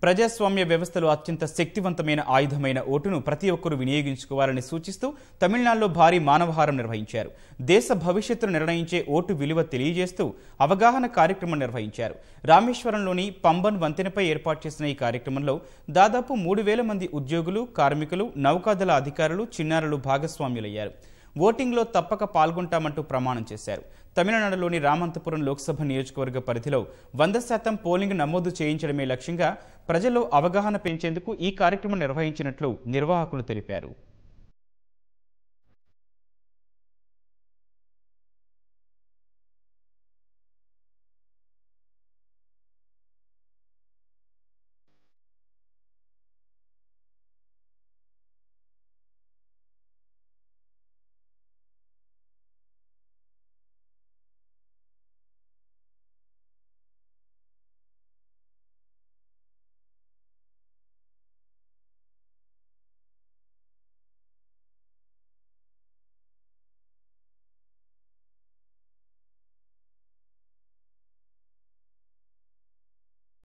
ప్రజాస్వామ్య వ్యవస్థలో అత్యంత శక్తివంతమైన ఆయుధమైన ఓటును ప్రతి ఒక్కరూ వినియోగించుకోవాలని సూచిస్తూ తమిళనాడులో భారీ మానవహారం నిర్వహించారు. దేశ భవిష్యత్తును నిర్ణయించే ఓటు విలువ తెలియజేస్తూ అవగాహన కార్యక్రమం నిర్వహించారు. రామేశ్వరంలోని పంబన్ వంతెనపై ఏర్పాటు చేసిన ఈ కార్యక్రమంలో దాదాపు 3000 మంది ఉద్యోగులు, కార్మికులు, నౌకాదళ అధికారులు, చిన్నారులు భాగస్వాములయ్యారు. ఓటింగ్లో తప్పక పాల్గొంటామంటూ ప్రమాణం చేశారు. తమిళనాడులోని రామంతపురం లోక్సభ నియోజకవర్గ పరిధిలో 100% పోలింగ్ నమోదు చేయించడమే లక్ష్యంగా ప్రజల్లో అవగాహన పెంచేందుకు ఈ కార్యక్రమం నిర్వహించినట్లు నిర్వాహకులు తెలిపారు.